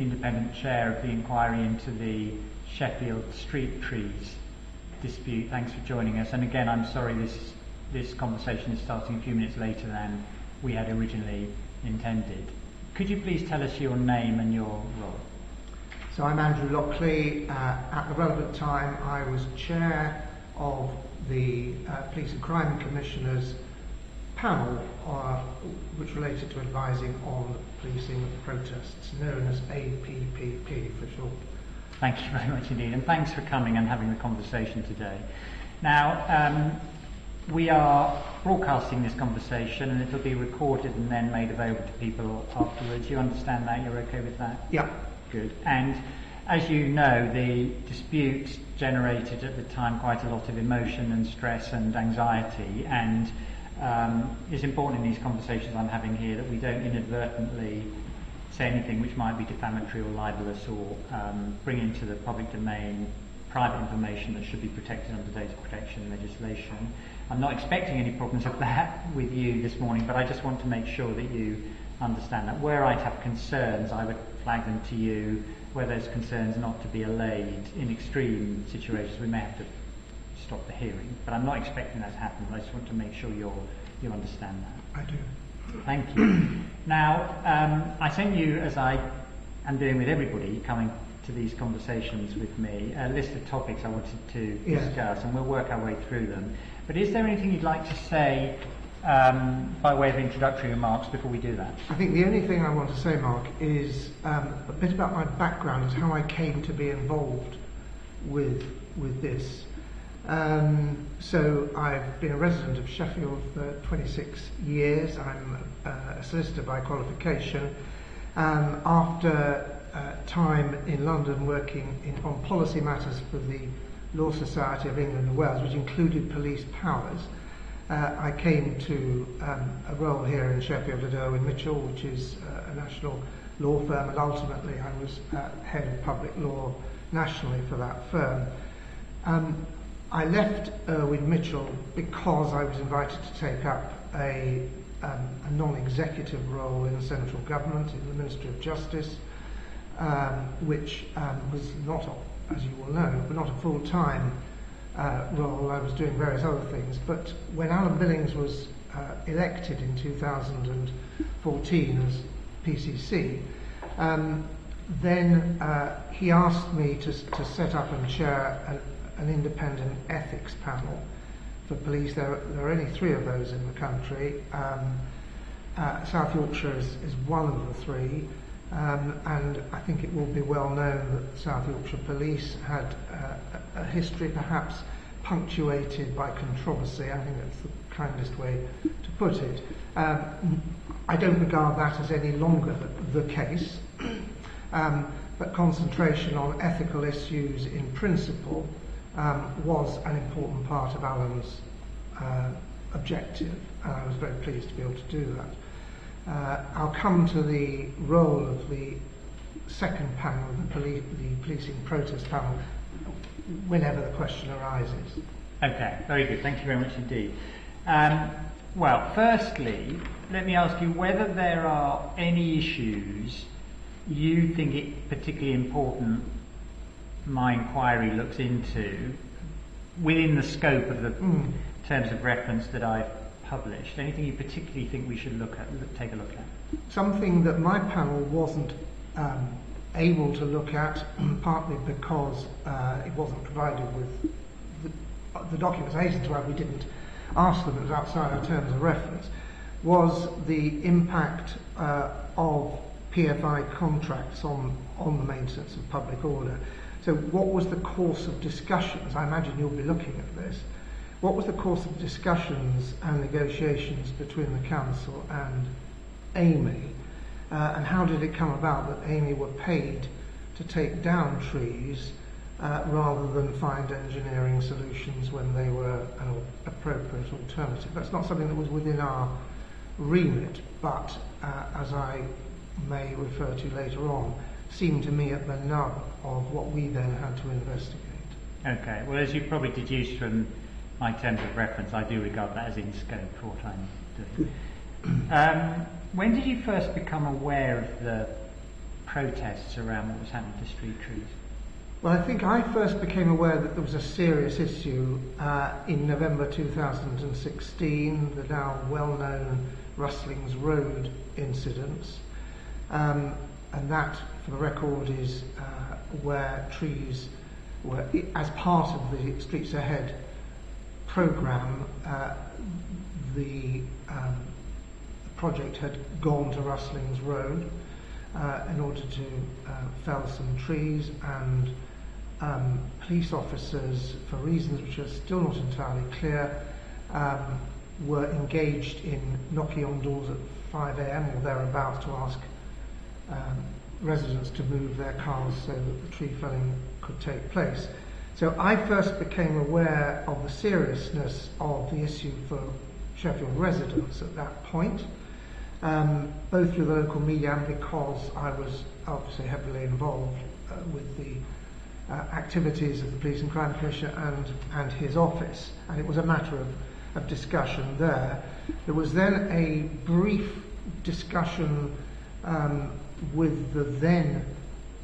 Independent chair of the inquiry into the Sheffield street trees dispute. Thanks for joining us. And again, I'm sorry this conversation is starting a few minutes later than we had originally intended. Could you please tell us your name and your role? So I'm Andrew Lockley. At the relevant time, I was chair of the Police and Crime Commissioners panel which related to advising on policing of protests, known as APPP for short. Thank you very much indeed, and thanks for coming and having the conversation today. Now, we are broadcasting this conversation and it'll be recorded and then made available to people afterwards. You understand that? You're okay with that? Yeah. Good. And as you know, the dispute generated at the time quite a lot of emotion and stress and anxiety, and it's important in these conversations I'm having here that we don't inadvertently say anything which might be defamatory or libelous or bring into the public domain private information that should be protected under data protection legislation. I'm not expecting any problems of that with you this morning, but I just want to make sure that you understand that where I'd have concerns, I would flag them to you, where those concerns not to be allayed. In extreme situations we may have to stop the hearing, but I'm not expecting that to happen. I just want to make sure you understand that. I do. Thank you. Now, I sent you, as I am doing with everybody coming to these conversations with me, a list of topics I wanted to discuss, and we'll work our way through them. But is there anything you'd like to say by way of introductory remarks before we do that? I think the only thing I want to say, Mark, is a bit about my background, is how I came to be involved with this. So I've been a resident of Sheffield for 26 years. I'm a solicitor by qualification. After time in London working on policy matters for the Law Society of England and Wales, which included police powers, I came to a role here in Sheffield at Irwin Mitchell, which is a national law firm, and ultimately I was head of public law nationally for that firm. I left Irwin Mitchell because I was invited to take up a non-executive role in the central government, in the Ministry of Justice, which was not, as you will know, but not a full-time role. I was doing various other things. But when Alan Billings was elected in 2014 as PCC, then he asked me to set up and chair an independent ethics panel for police. There are only 3 of those in the country. South Yorkshire is one of the 3, and I think it will be well known that South Yorkshire Police had a history perhaps punctuated by controversy. I think that's the kindest way to put it. I don't regard that as any longer the case, but concentration on ethical issues in principle was an important part of Alan's objective, and I was very pleased to be able to do that. I'll come to the role of the second panel, the policing protest panel, whenever the question arises. Okay, very good. Thank you very much indeed. Well, firstly, let me ask you whether there are any issues you think it particularly important my inquiry looks into within the scope of the terms of reference that I've published. Anything you particularly think we should take a look at? Something that my panel wasn't able to look at, partly because it wasn't provided with the documentation to where we didn't ask them, it was outside our terms of reference, was the impact of PFI contracts on the maintenance of public order. So what was the course of discussions? I imagine you'll be looking at this. What was the course of discussions and negotiations between the council and Amy? And how did it come about that Amy were paid to take down trees rather than find engineering solutions when they were an appropriate alternative? That's not something that was within our remit, but as I may refer to later on, seemed to me at the nub of what we then had to investigate. Okay, well, as you probably deduced from my terms of reference, I do regard that as in scope for what I'm doing. When did you first become aware of the protests around what was happening to street trees? Well, I think I first became aware that there was a serious issue in November 2016, the now well-known Rustlings Road incidents. And that, for the record, is where trees were, as part of the Streets Ahead programme, the project had gone to Rustlings Road in order to fell some trees, and police officers, for reasons which are still not entirely clear, were engaged in knocking on doors at 5 a.m. or thereabouts to ask residents to move their cars so that the tree felling could take place. So I first became aware of the seriousness of the issue for Sheffield residents at that point, both through the local media and because I was obviously heavily involved with the activities of the Police and Crime Commissioner and his office, and it was a matter of discussion there. There was then a brief discussion with the then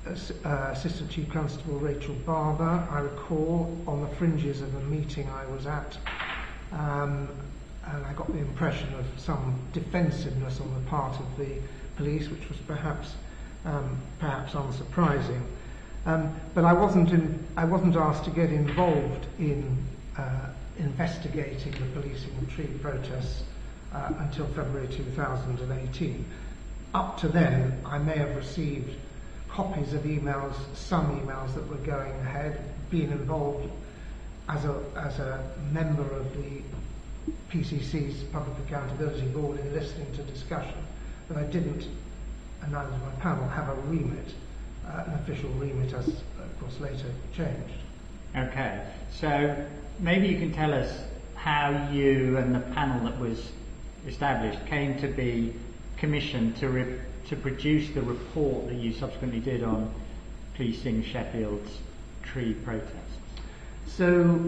Assistant Chief Constable Rachel Barber, I recall, on the fringes of a meeting I was at, and I got the impression of some defensiveness on the part of the police, which was perhaps unsurprising. But I wasn't asked to get involved in investigating the policing of tree protests until February 2018. Up to then, I may have received copies of emails, some emails that were going ahead, being involved as a member of the PCC's Public Accountability Board in listening to discussion, but I didn't, and neither did my panel, have a remit, an official remit, as of course later changed. Okay, so maybe you can tell us how you and the panel that was established came to be commissioned to produce the report that you subsequently did on policing Sheffield's tree protests. So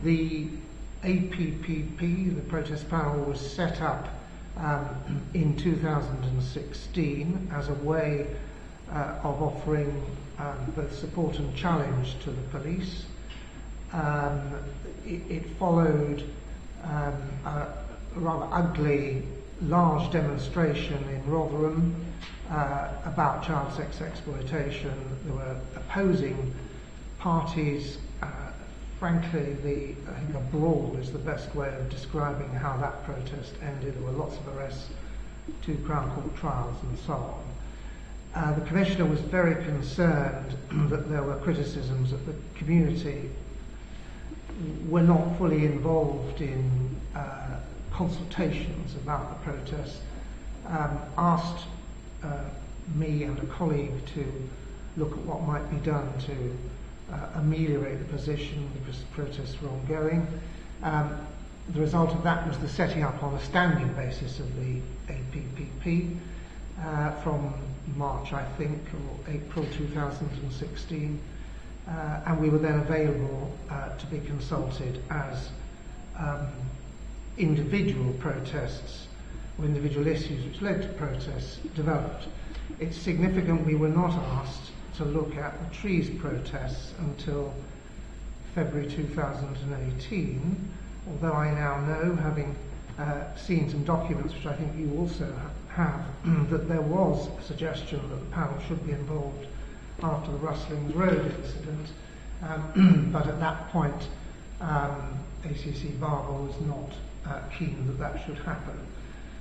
the APPP, the protest panel, was set up in 2016 as a way of offering both support and challenge to the police. It followed a rather ugly large demonstration in Rotherham about child sex exploitation. There were opposing parties. Frankly, I think a brawl is the best way of describing how that protest ended. There were lots of arrests, 2 Crown Court trials and so on. The Commissioner was very concerned that there were criticisms that the community were not fully involved in consultations about the protests, asked me and a colleague to look at what might be done to ameliorate the position because the protests were ongoing. The result of that was the setting up on a standing basis of the APPP from March, I think, or April 2016, and we were then available to be consulted as individual protests or individual issues which led to protests developed. It's significant we were not asked to look at the trees protests until February 2018, although I now know, having seen some documents which I think you also have, that there was a suggestion that the panel should be involved after the Rustlings Road incident, but at that point ACC Barber was not keen that should happen.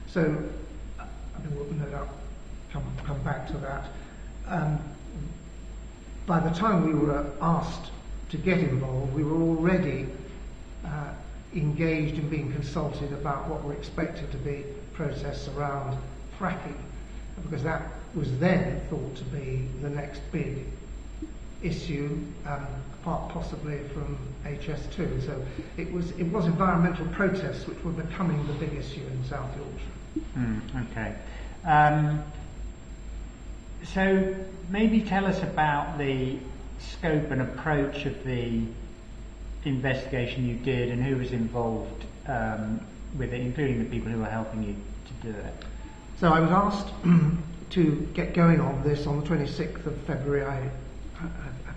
So I mean, we'll no doubt come back to that. By the time we were asked to get involved, we were already engaged in being consulted about what were expected to be protests around fracking, because that was then thought to be the next big issue, apart possibly from HS2. So it was environmental protests which were becoming the big issue in South Yorkshire. Okay. So maybe tell us about the scope and approach of the investigation you did and who was involved with it, including the people who were helping you to do it. So I was asked to get going on this on the 26th of February. I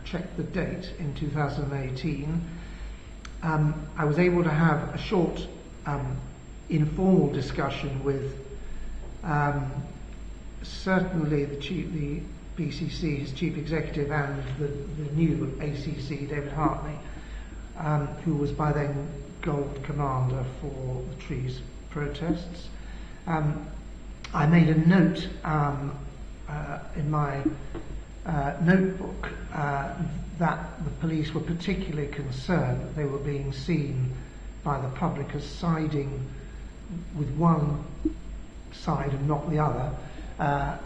checked the date in 2018. I was able to have a short informal discussion with certainly the BCC, his chief executive, and the new ACC, David Hartley, who was by then Gold Commander for the trees protests. I made a note in my notebook that the police were particularly concerned that they were being seen by the public as siding with one side and not the other,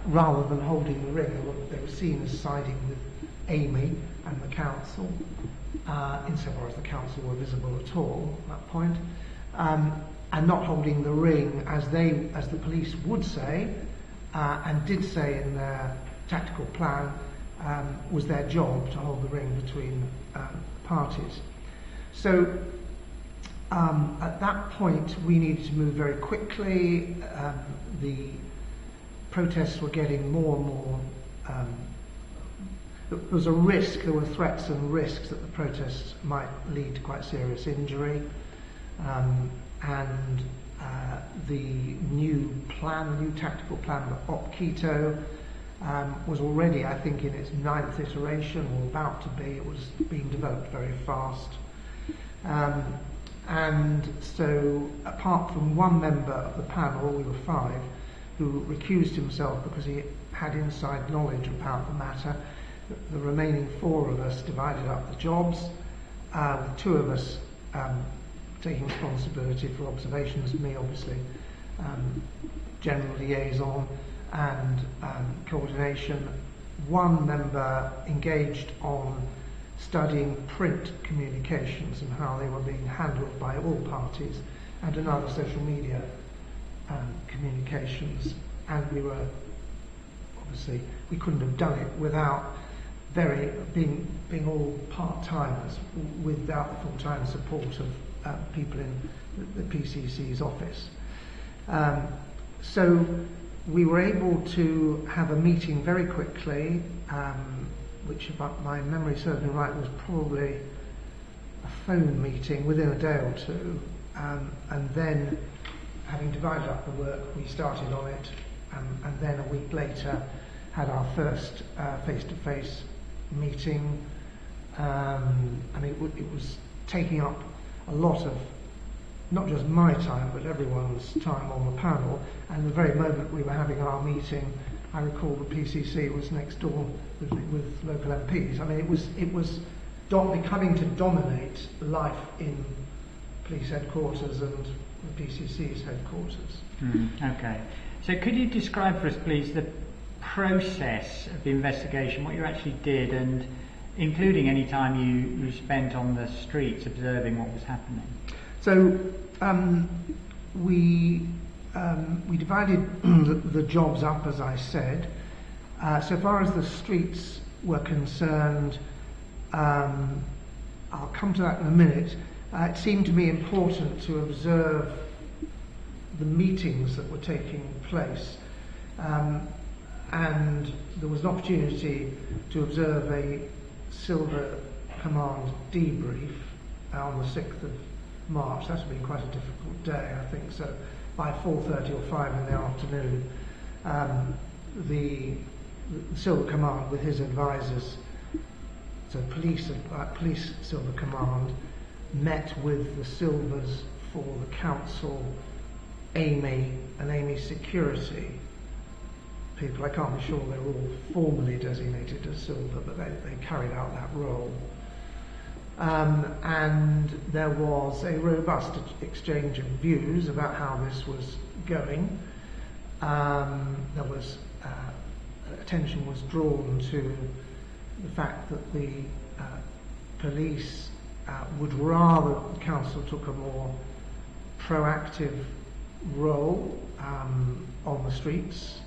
rather than holding the ring. They were seen as siding with Amy and the council, insofar as the council were visible at all at that point, and not holding the ring as the police would say, and did say in their tactical plan, was their job to hold the ring between parties. So at that point we needed to move very quickly. The protests were getting more and more, there was a risk, there were threats and risks that the protests might lead to quite serious injury, and the new plan, the new tactical plan of Op Keto, was already, I think, in its 9th iteration, or about to be. It was being developed very fast. And so, apart from one member of the panel, we were 5, who recused himself because he had inside knowledge about the matter, the remaining 4 of us divided up the jobs, with 2 of us taking responsibility for observations, me obviously, general liaison and coordination. One member engaged on studying print communications and how they were being handled by all parties, and another social media communications. And we were, obviously, we couldn't have done it without being all part-timers, without the full-time support of people in the PCC's office. So we were able to have a meeting very quickly, which, if my memory serves me right, was probably a phone meeting within a day or two, and then, having divided up the work, we started on it, and then a week later had our first face-to-face meeting, and it was taking up a lot of not just my time but everyone's time on the panel. And the very moment we were having our meeting, I recall the PCC was next door with local MPs. I mean, it was becoming to dominate life in police headquarters and the PCC's headquarters. Okay. So could you describe for us, please, the process of the investigation, what you actually did, and including any time you spent on the streets observing what was happening? So we divided the jobs up, as I said. So far as the streets were concerned, I'll come to that in a minute. It seemed to me important to observe the meetings that were taking place, and there was an opportunity to observe a Silver Command debrief on the 6th of March. That's been quite a difficult day, I think. So by 4:30 or 5 in the afternoon, the Silver Command with his advisors, so police Silver Command, met with the Silvers for the council, Amy and Amy's security people. I can't be sure they were all formally designated as Silver, but they carried out that role. And there was a robust exchange of views about how this was going. There was attention was drawn to the fact that the police would rather the council took a more proactive role on the streets.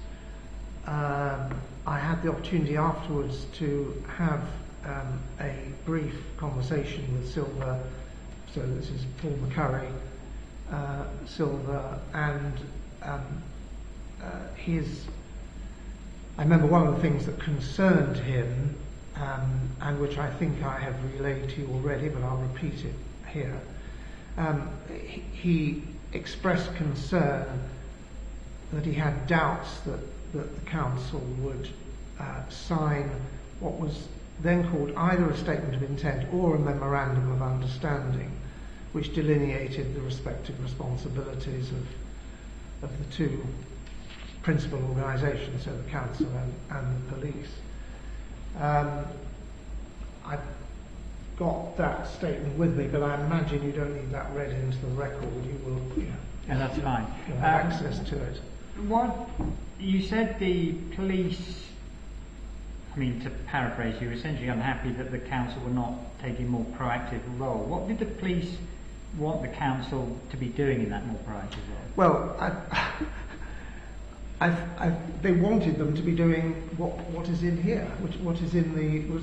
I had the opportunity afterwards to have a brief conversation with Silver. So this is Paul McCurry, Silver, and his I remember one of the things that concerned him, and which I think I have relayed to you already, but I'll repeat it here. He expressed concern that he had doubts that the council would sign what was then called either a statement of intent or a memorandum of understanding, which delineated the respective responsibilities of the two principal organisations, so the council and the police. I've got that statement with me, but I imagine you don't need that read into the record. You will, and that's fine. You'll have access to it. What you said, the police, I mean, to paraphrase, you were essentially unhappy that the council were not taking a more proactive role. What did the police want the council to be doing in that more proactive role? Well, they wanted them to be doing what is in here, what was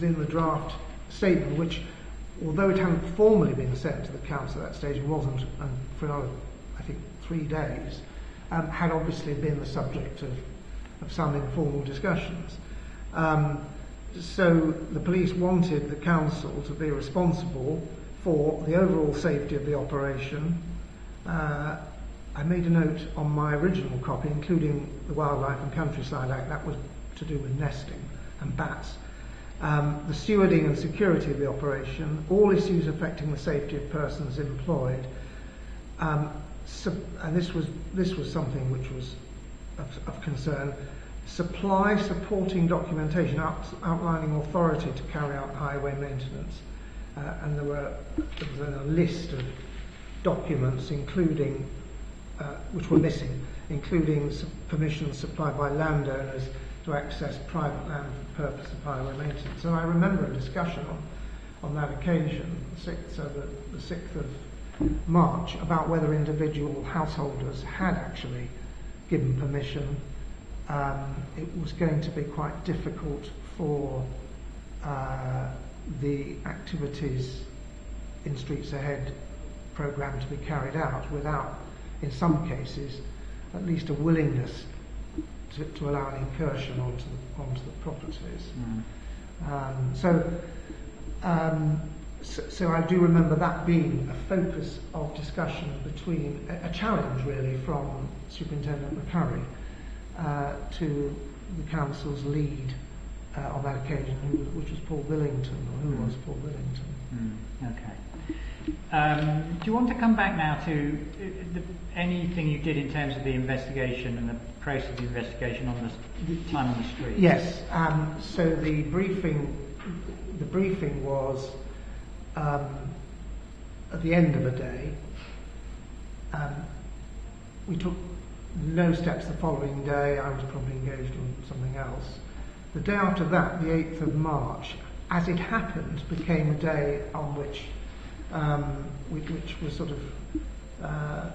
in the draft statement, which, although it hadn't formally been sent to the council at that stage, wasn't for another, I think, 3 days, had obviously been the subject of some informal discussions. So the police wanted the council to be responsible for the overall safety of the operation. I made a note on my original copy, including the Wildlife and Countryside Act, that was to do with nesting and bats. The stewarding and security of the operation, all issues affecting the safety of persons employed, and this was something which was of concern. Supply supporting documentation outlining authority to carry out highway maintenance, and there was a list of documents, including which were missing, including permissions supplied by landowners to access private land for the purpose of highway maintenance. And I remember a discussion on that occasion, the 6th of March, about whether individual householders had actually given permission. It was going to be quite difficult for the activities in Streets Ahead programme to be carried out without, in some cases, at least a willingness to allow an incursion onto the properties. So I do remember that being a focus of discussion between, a challenge really from Superintendent McCurry to the council's lead on that occasion, which was Paul Billington, or who was Paul Billington. Okay. Do you want to come back now to anything you did in terms of the investigation and the process of the investigation on the time on the street? Yes. So the briefing was at the end of a day. We took no steps the following day. I was probably engaged on something else. The day after that, the 8th of March, as it happened, became a day on which was sort of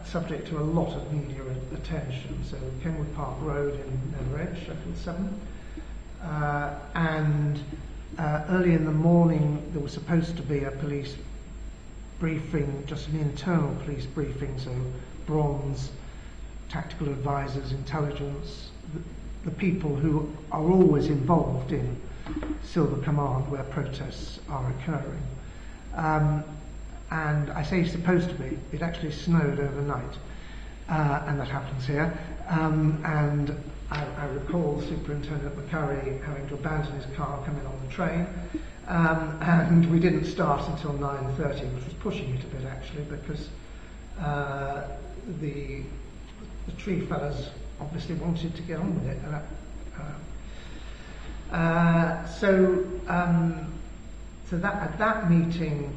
subject to a lot of media attention. So Kenwood Park Road in Red, Sheffield 7. And early in the morning there was supposed to be a police briefing, just an internal police briefing, so bronze, tactical advisors, intelligence, the people who are always involved in Silver Command where protests are occurring. And I say supposed to be, it actually snowed overnight, and that happens here. And I recall Superintendent McCurry having to abandon his car, come in on the train, and we didn't start until 9:30, which was pushing it a bit actually, because the tree fellas obviously wanted to get on with it. So that at that meeting,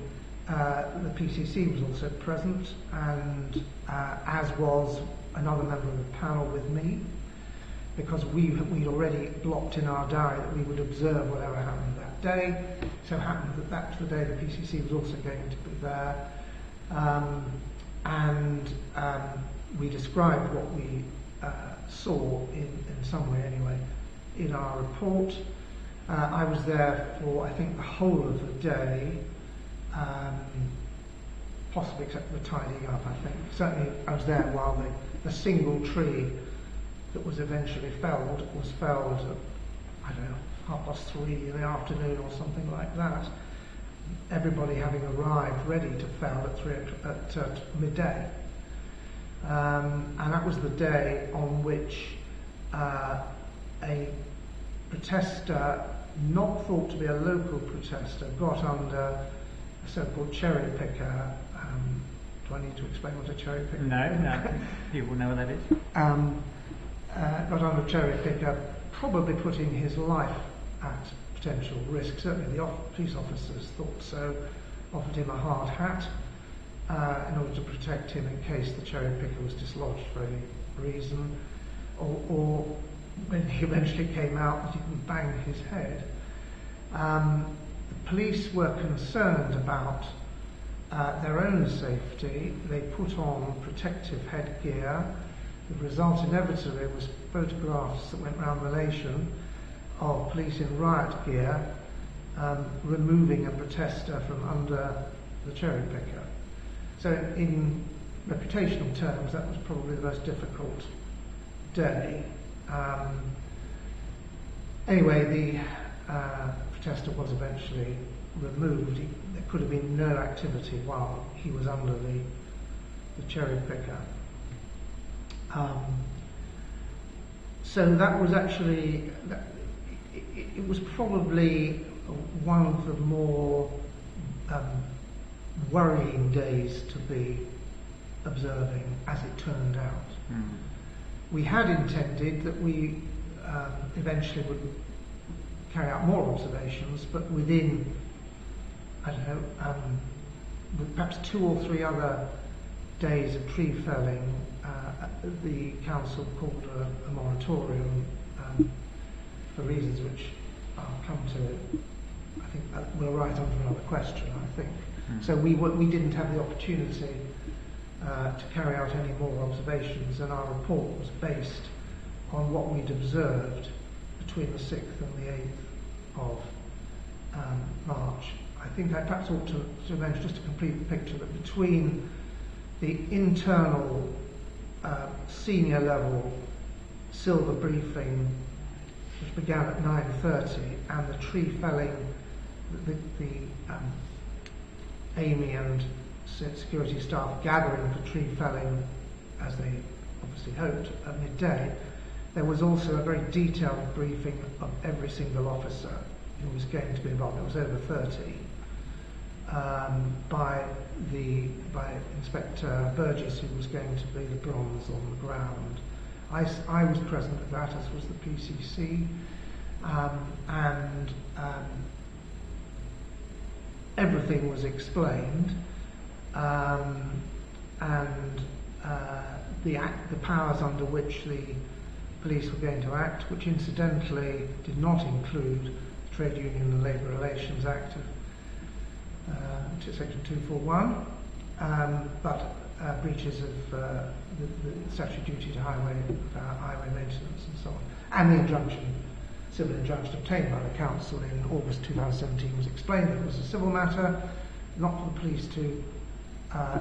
the PCC was also present, and as was another member of the panel with me, because we'd already blocked in our diary that we would observe whatever happened that day. So it happened that that was the day the PCC was also going to be there, and we described what we saw in some way anyway in our report. I was there for I think the whole of the day, possibly except for the tidying up. I think certainly I was there while the single tree that was eventually felled was felled I don't know, 3:30 in the afternoon or something like that. Everybody having arrived ready to fell at midday. And that was the day on which a protester, not thought to be a local protester, got under a so-called cherry picker. Do I need to explain what a cherry picker is? No, people know what that is. Got under a cherry picker, probably putting his life at potential risk. Certainly the police officers thought so, offered him a hard hat in order to protect him in case the cherry picker was dislodged for any reason, or when he eventually came out that he didn't bang his head. The police were concerned about their own safety. They put on protective headgear. The result inevitably was photographs that went round the nation of police in riot gear removing a protester from under the cherry picker. So in reputational terms, that was probably the most difficult day. Anyway, the protester was eventually removed. There could have been no activity while he was under the cherry picker. So that was actually, it was probably one of the more worrying days to be observing, as it turned out. We had intended that we eventually would carry out more observations, but within, I don't know, with perhaps 2 or 3 other days of tree felling, the council called a moratorium for reasons which I'll come to. I think we'll write on to another question, I think. So we didn't have the opportunity to carry out any more observations, and our report was based on what we'd observed between the 6th and the 8th of March. I think I perhaps ought to mention, just to complete the picture, that between the internal senior level silver briefing, which began at 9:30, and the tree felling, the Amy and security staff gathering for tree felling, as they obviously hoped, at midday, there was also a very detailed briefing of every single officer who was going to be involved. It was over 30. By Inspector Burgess, who was going to be the bronze on the ground. I was present at that, as was the PCC, and everything was explained, and the powers under which the police were going to act, which incidentally did not include the Trade Union and Labour Relations Act of Section 241, but breaches of the statutory duty to highway maintenance and so on, and the injunction, civil injunction obtained by the council in August 2017 was explained that it was a civil matter, not for the police to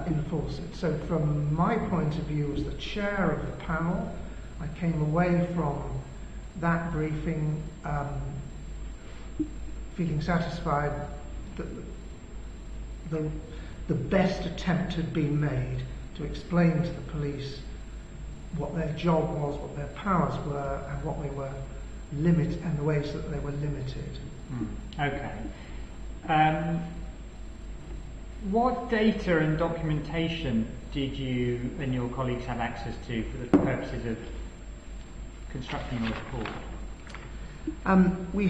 enforce it. So from my point of view as the chair of the panel, I came away from that briefing feeling satisfied that the best attempt had been made to explain to the police what their job was, what their powers were, and what they were limited, and the ways that they were limited. Okay. What data and documentation did you and your colleagues have access to for the purposes of constructing your report? We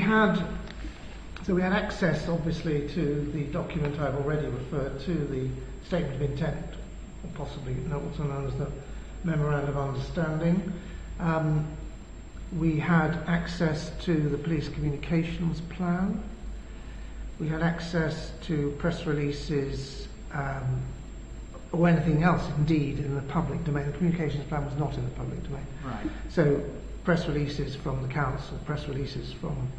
had access, obviously, to the document I've already referred to, the Statement of Intent, or possibly also known as the Memorandum of Understanding. We had access to the Police Communications Plan. We had access to press releases, or anything else, indeed, in the public domain. The Communications Plan was not in the public domain. Right. So, press releases from the council, press releases from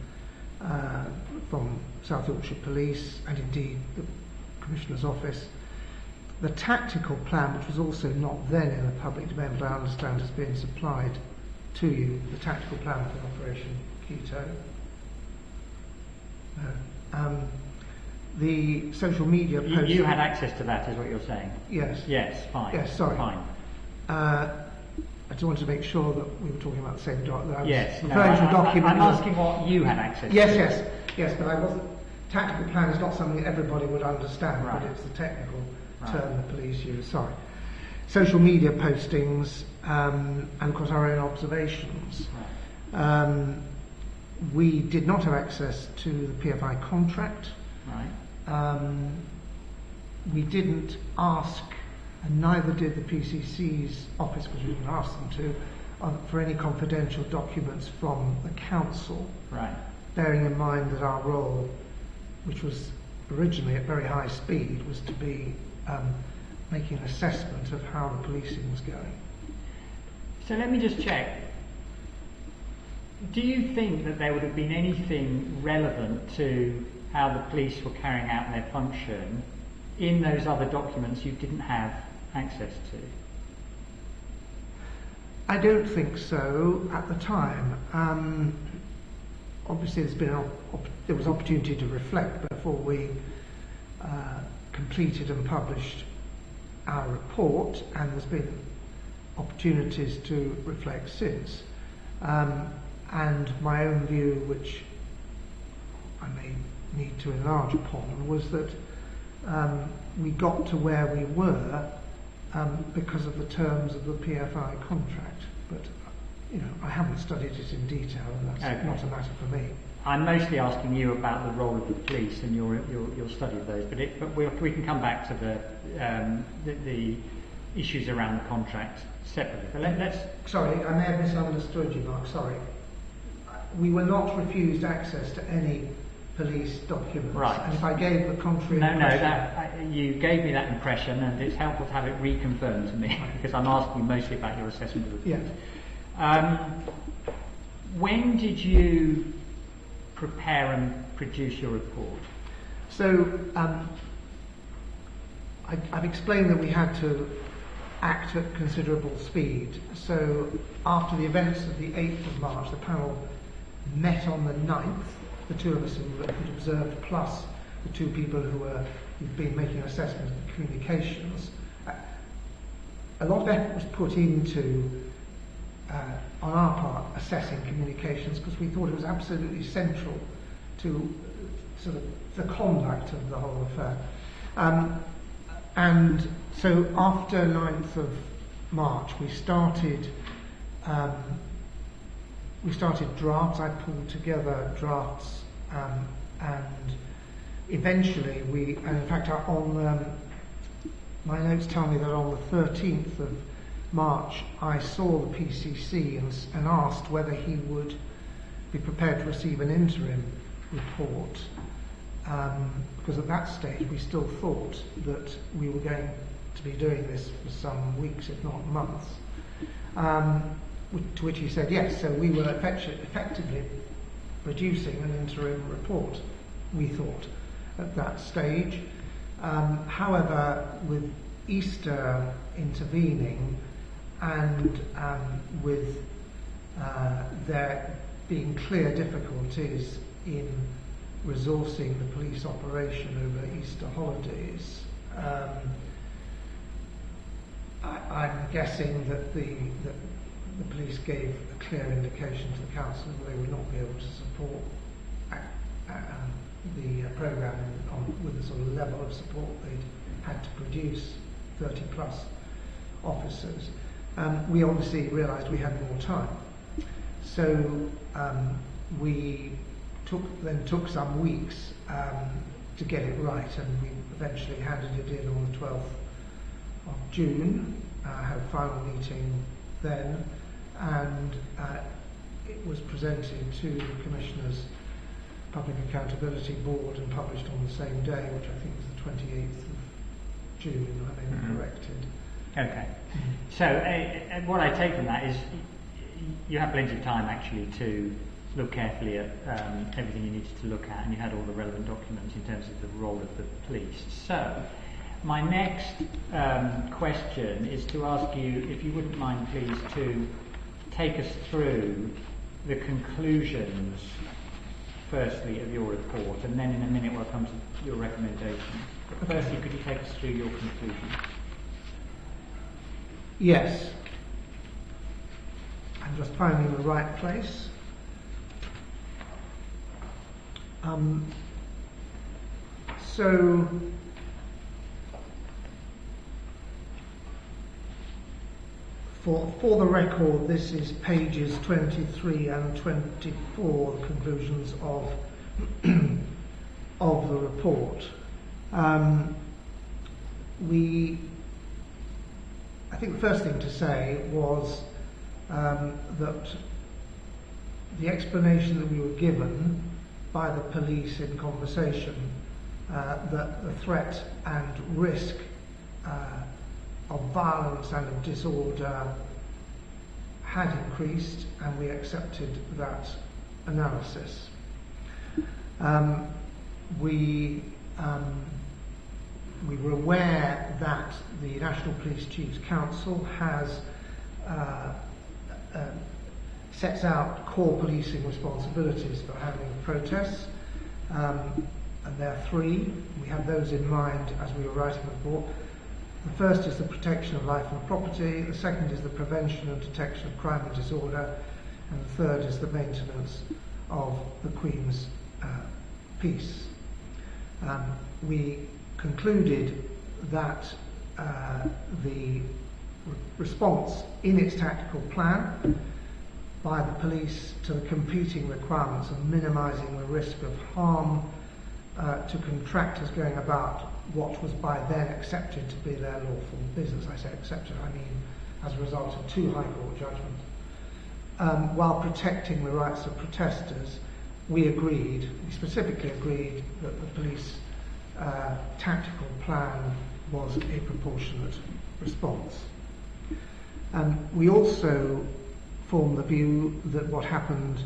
South Yorkshire Police, and indeed the Commissioner's Office. The tactical plan, which was also not then in the public domain, but I understand has been supplied to you, the tactical plan for Operation Keto. The social media posts... You had access to that, is what you're saying? Yes. Yes, fine. Yes, sorry. Fine. I just wanted to make sure that we were talking about the same document. Yes. I'm asking what you had access to. Yes, but I wasn't... Tactical plan is not something that everybody would understand, right. but it's the technical right. term the police use. Sorry. Social media postings, and of course our own observations. Right. We did not have access to the PFI contract. Right. We didn't ask, and neither did the PCC's office, because we didn't ask them to, for any confidential documents from the council. Right. Bearing in mind that our role, which was originally at very high speed, was to be making an assessment of how the policing was going. So let me just check. Do you think that there would have been anything relevant to how the police were carrying out their function in those other documents you didn't have access to? I don't think so at the time. Obviously, there was opportunity to reflect before we completed and published our report, and there's been opportunities to reflect since. And my own view, which I may need to enlarge upon, was that we got to where we were because of the terms of the PFI contract. But I haven't studied it in detail, and that's not a matter for me. I'm mostly asking you about the role of the police and your study of those, but we can come back to the issues around the contract separately. But let's. Sorry, I may have misunderstood you, Mark. Sorry. We were not refused access to any police documents. Right. And if I gave the contrary impression... you gave me that impression, and it's helpful to have it reconfirmed to me, because I'm asking mostly about your assessment of the police. Yeah. When did you prepare and produce your report? So, I've explained that we had to act at considerable speed. So, after the events of the 8th of March, the panel met on the 9th, the two of us who had observed, plus the two people who've been making an assessment of the communications. A lot of effort was put into, on our part, assessing communications, because we thought it was absolutely central to sort of the conduct of the whole affair. And so after 9th of March, we started drafts. I pulled together drafts, and eventually and in fact my notes tell me that on the 13th of March I saw the PCC and asked whether he would be prepared to receive an interim report, because at that stage we still thought that we were going to be doing this for some weeks, if not months. To which he said yes, so we were effectively producing an interim report, we thought, at that stage. However, with Easter intervening and with there being clear difficulties in resourcing the police operation over Easter holidays, I'm guessing that the police gave a clear indication to the council that they would not be able to support the programme with the sort of level of support they'd had to produce 30 plus officers. We obviously realised we had more time, so we took some weeks to get it right, and we eventually handed it in on the 12th of June, had a final meeting then, and it was presented to the Commissioner's Public Accountability Board and published on the same day, which I think was the 28th of June, I may be corrected. Okay. So what I take from that is you had plenty of time actually to look carefully at everything you needed to look at, and you had all the relevant documents in terms of the role of the police. So my next question is to ask you, if you wouldn't mind please, to take us through the conclusions firstly of your report, and then in a minute we'll come to your recommendations. But firstly, could you take us through your conclusions? Yes. I'm just finding the right place. So for the record, this is pages 23 and 24, the conclusions of of the report. I think the first thing to say was that the explanation that we were given by the police in conversation, that the threat and risk of violence and of disorder had increased, and we accepted that analysis. We were aware that the National Police Chiefs Council has sets out core policing responsibilities for handling protests, and there are three. We had those in mind as we were writing the report. The first is the protection of life and property, the second is the prevention and detection of crime and disorder, and the third is the maintenance of the Queen's peace. We concluded that the response in its tactical plan by the police to the competing requirements of minimising the risk of harm to contractors going about what was by then accepted to be their lawful business. I say accepted, I mean as a result of two High Court judgments. While protecting the rights of protesters, we specifically agreed that the police tactical plan was a proportionate response. We also formed the view that what happened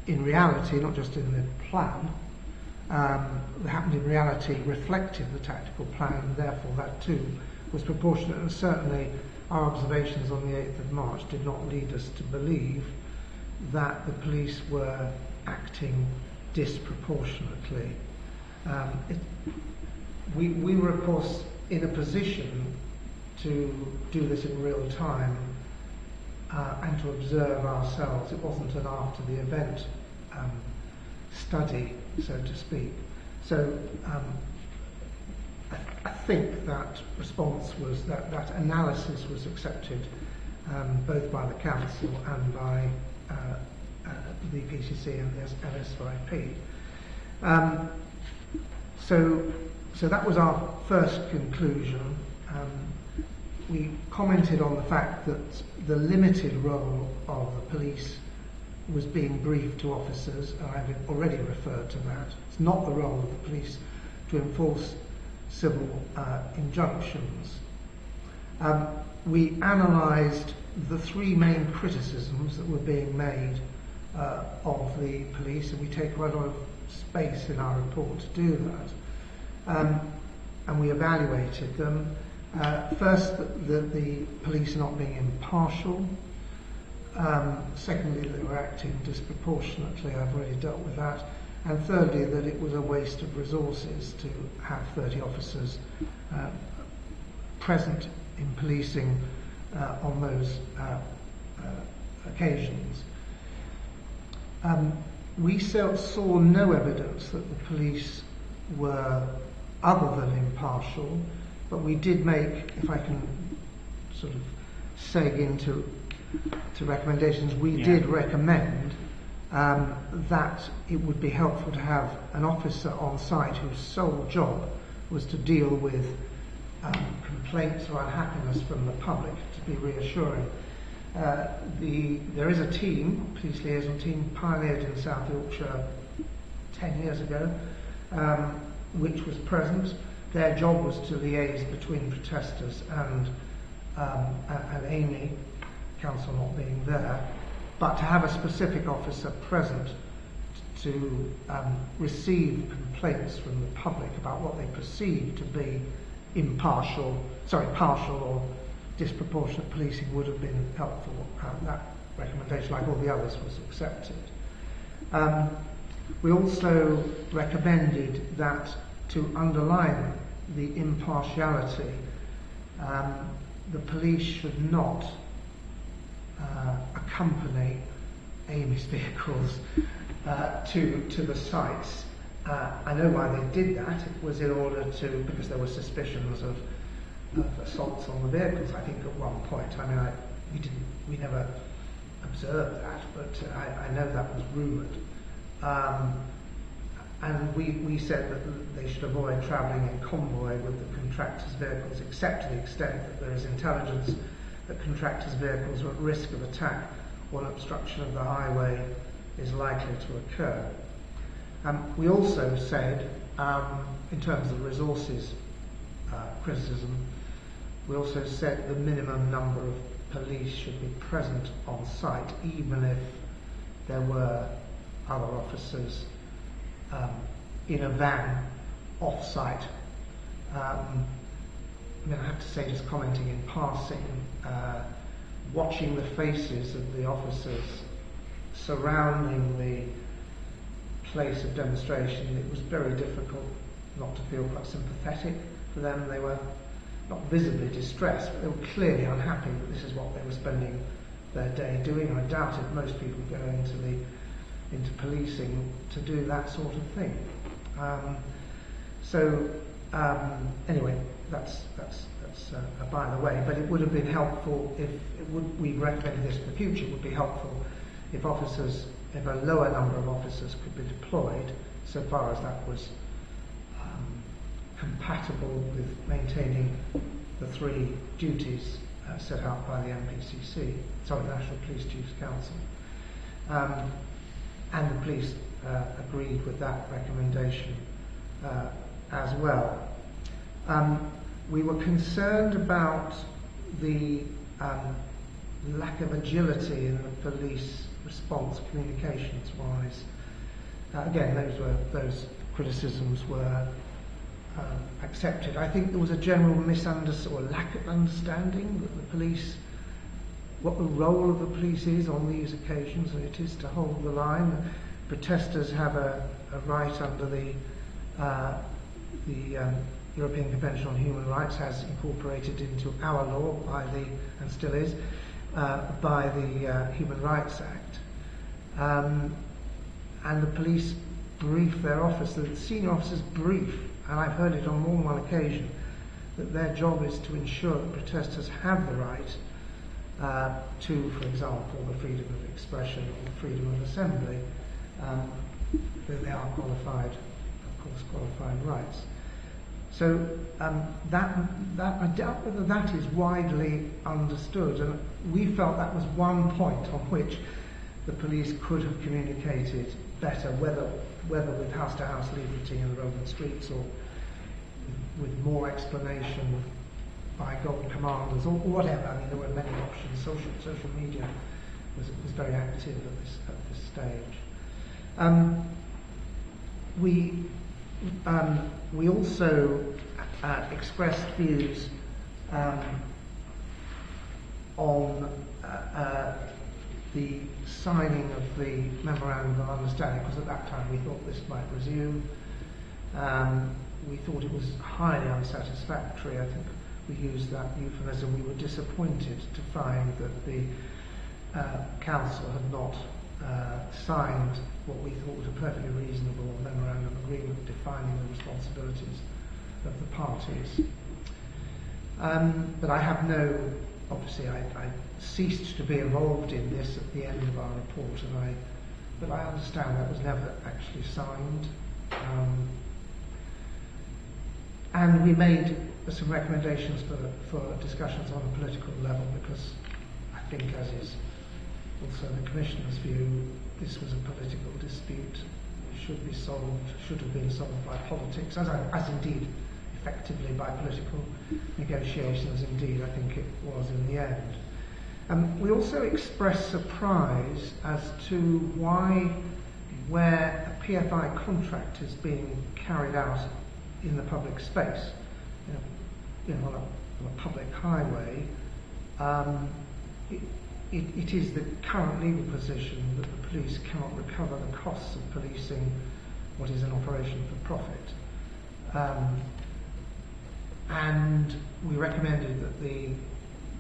in reality, not just in the plan, that happened in reality reflected the tactical plan, and therefore that too was proportionate. And certainly our observations on the 8th of March did not lead us to believe that the police were acting disproportionately. We were, of course, in a position to do this in real time and to observe ourselves. It wasn't an after the event study, so to speak. So I think that response was that analysis was accepted both by the council and by the PCC and the LSYP. So that was our first conclusion. We commented on the fact that the limited role of the police was being briefed to officers, and I've already referred to that. It's not the role of the police to enforce civil injunctions. We analysed the three main criticisms that were being made of the police, and we take quite a lot of space in our report to do that. And we evaluated them. First, that the police are not being impartial. Secondly, that they were acting disproportionately. I've already dealt with that. And thirdly, that it was a waste of resources to have 30 officers present in policing on those occasions. We saw no evidence that the police were other than impartial, but we did make, if I can sort of seg into recommendations, we did recommend that it would be helpful to have an officer on site whose sole job was to deal with complaints or unhappiness from the public, to be reassuring. There is a team, police liaison team, pioneered in South Yorkshire 10 years ago, which was present. Their job was to liaise between protesters and Amy, council not being there, but to have a specific officer present to receive complaints from the public about what they perceived to be partial or disproportionate policing would have been helpful. That recommendation, like all the others, was accepted. We also recommended that to underline the impartiality, the police should not accompany AMIS vehicles to the sites. I know why they did that. It was in order because there were suspicions of assaults on the vehicles, I think, at one point. I mean, we never observed that, but I know that was rumoured. And we said that they should avoid travelling in convoy with the contractors' vehicles, except to the extent that there is intelligence that contractors' vehicles are at risk of attack or an obstruction of the highway is likely to occur. We also said, in terms of resources criticism, we also said the minimum number of police should be present on site, even if there were other officers in a van off-site. I have to say, just commenting in passing, watching the faces of the officers surrounding the place of demonstration, it was very difficult not to feel quite sympathetic for them. They were not visibly distressed, but they were clearly unhappy that this is what they were spending their day doing. I doubt if most people go into policing to do that sort of thing. Anyway, that's a by the way. But it would have been helpful we recommended this for the future. It would be helpful if a lower number of officers could be deployed, so far as that was compatible with maintaining the three duties set out by the National Police Chiefs Council. And the police agreed with that recommendation as well. We were concerned about the lack of agility in the police response communications-wise. Again, those criticisms were accepted. I think there was a general misunderstanding or lack of understanding that the police, what the role of the police is on these occasions, and it is to hold the line. Protesters have a right under the European Convention on Human Rights, as incorporated into our law and still is, by the Human Rights Act. And the police brief their officers, the senior officers brief, and I've heard it on more than one occasion, that their job is to ensure that protesters have the right to, for example, the freedom of expression or the freedom of assembly, that they are qualified rights. So that I doubt whether that is widely understood, and we felt that was one point on which the police could have communicated better, whether with house-to-house leafleting in the Roman streets or with more explanation by golden commanders or whatever. I mean, there were many options. Social media was very active at this stage. We also expressed views on the signing of the Memorandum of Understanding, because at that time we thought this might resume. We thought it was highly unsatisfactory. I think we used that euphemism. We were disappointed to find that the Council had not signed what we thought was a perfectly reasonable memorandum agreement defining the responsibilities of the parties. But I have obviously I ceased to be involved in this at the end of our report, but I understand that was never actually signed. And we made some recommendations for discussions on a political level, because I think, as is also the Commissioner's view, this was a political dispute. It should have been solved by politics, as indeed effectively by political negotiations. Indeed, I think it was in the end. We also expressed surprise as to why, where a PFI contract is being carried out in the public space, on a public highway, it is the current legal position that the police cannot recover the costs of policing what is an operation for profit. And we recommended that the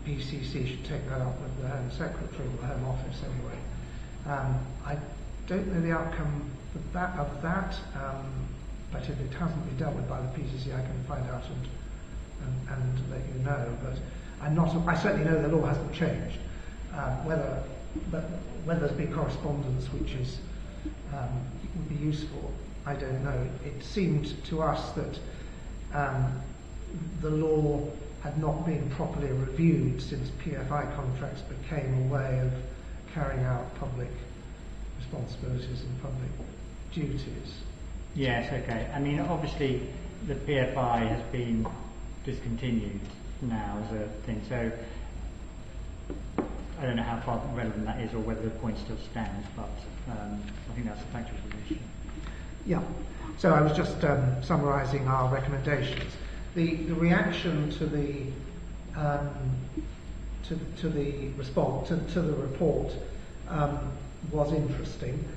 PCC should take that up with the Home Secretary or the Home Office anyway. I don't know the outcome of that, but if it hasn't been dealt with by the PCC, I can find out and let you know. But I certainly know the law hasn't changed. Whether there's been correspondence which is would be useful, I don't know. It seemed to us that the law had not been properly reviewed since PFI contracts became a way of carrying out public responsibilities and public duties. Yes, okay. I mean, obviously the PFI has been discontinued now as a thing, so I don't know how far relevant that is or whether the point still stands, but I think that's a factual issue. Yeah. So I was just summarising our recommendations. The reaction to the response to the report was interesting.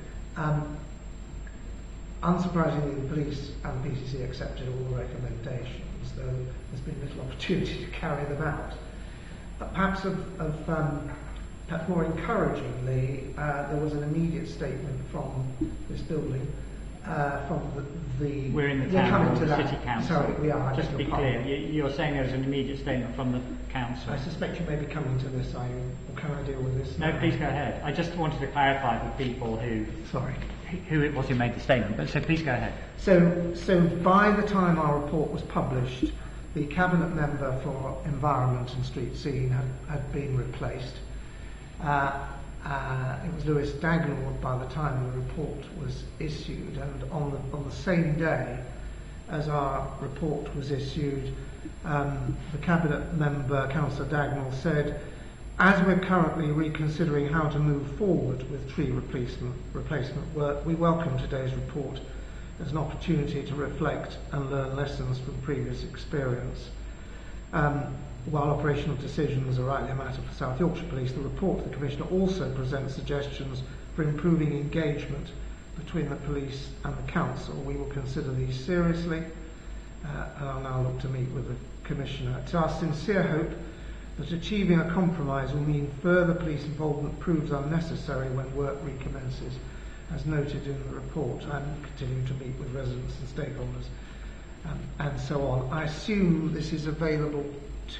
Unsurprisingly, the police and the PCC accepted all the recommendations, though there's been little opportunity to carry them out. Perhaps more encouragingly, there was an immediate statement from this building, from the we're in the town hall, the city council. Sorry, we are. Just to be clear, you're saying there was an immediate statement from the council. I suspect you may be coming to this, are you? Or can I deal with this? No, please go ahead. I just wanted to clarify for people who it was who made the statement, but so please go ahead. So by the time our report was published, the Cabinet Member for Environment and Street Scene had been replaced. It was Lewis Dagnall by the time the report was issued, and on the same day as our report was issued, the Cabinet Member, Councillor Dagnall, said, "As we're currently reconsidering how to move forward with tree replacement work, we welcome today's report as an opportunity to reflect and learn lessons from previous experience. While operational decisions are rightly a matter for South Yorkshire Police, the report of the Commissioner also presents suggestions for improving engagement between the police and the Council. We will consider these seriously, and I'll now look to meet with the Commissioner. It's our sincere hope that achieving a compromise will mean further police involvement proves unnecessary when work recommences, as noted in the report, and continue to meet with residents and stakeholders, and so on." I assume this is available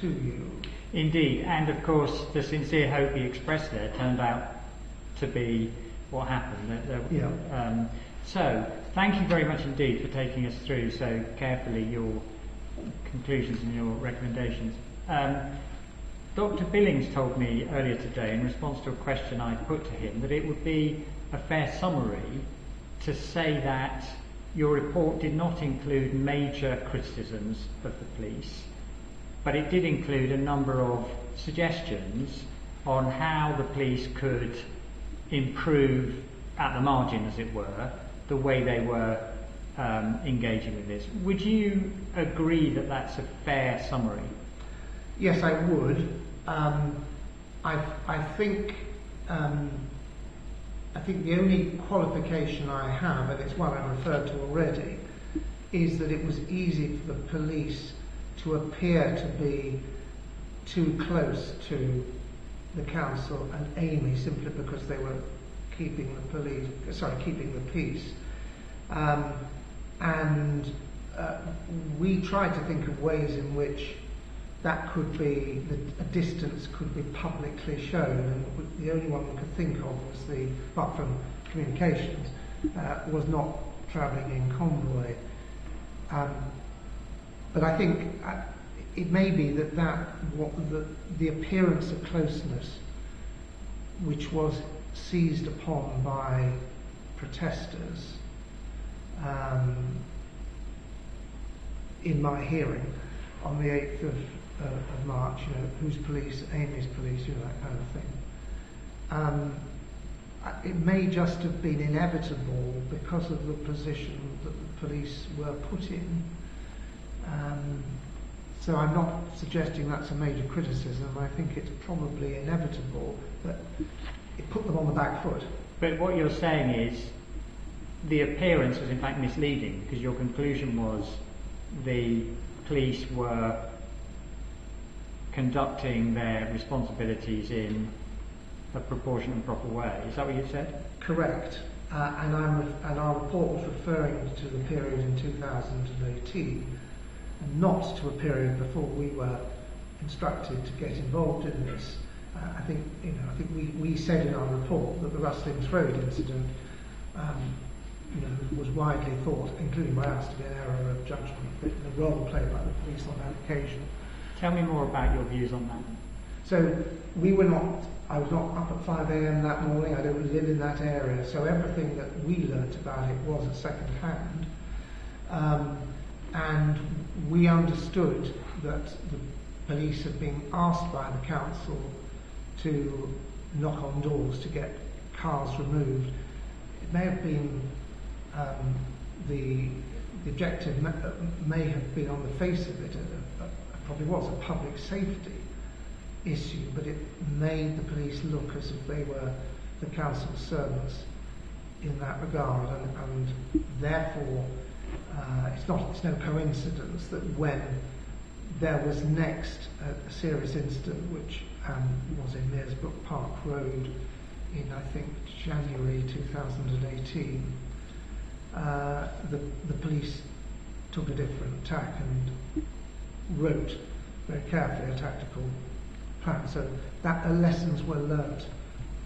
to you. Indeed, and of course the sincere hope he expressed there turned out to be what happened. So thank you very much indeed for taking us through so carefully your conclusions and your recommendations. Dr. Billings told me earlier today, in response to a question I put to him, that it would be a fair summary to say that your report did not include major criticisms of the police, but it did include a number of suggestions on how the police could improve at the margin, as it were, the way they were engaging with this. Would you agree that that's a fair summary? Yes, I would. I think the only qualification I have, and it's one I referred to already, is that it was easy for the police to appear to be too close to the council and Amy simply because they were keeping the peace. We tried to think of ways in which that could be, a distance could be publicly shown, and the only one we could think of was apart from communications, was not travelling in convoy. But I think it may be that the appearance of closeness, which was seized upon by protesters in my hearing on the 8th of March, whose police, Amy's police, that kind of thing. It may just have been inevitable because of the position that the police were put in. So I'm not suggesting that's a major criticism. I think it's probably inevitable that it put them on the back foot. But what you're saying is the appearance was in fact misleading, because your conclusion was the police were conducting their responsibilities in a proportionate and proper way. Is that what you said? Correct. And our report was referring to the period in 2018, and not to a period before we were instructed to get involved in this. I think we said in our report that the Rustlings Road incident, was widely thought, including by us, to be an error of judgment, the role played by the police on that occasion. Tell me more about your views on that. So I was not up at 5 a.m. that morning. I don't live in that area, so everything that we learnt about it was at second hand. And we understood that the police had been asked by the council to knock on doors to get cars removed. It may have been the objective may have been on the face of it, probably was a public safety issue, but it made the police look as if they were the council's servants in that regard, and therefore it's no coincidence that when there was next a serious incident, which was in Mearsbrook Park Road in, I think, January 2018, the police took a different tack and wrote very carefully a tactical plan. So that lessons were learnt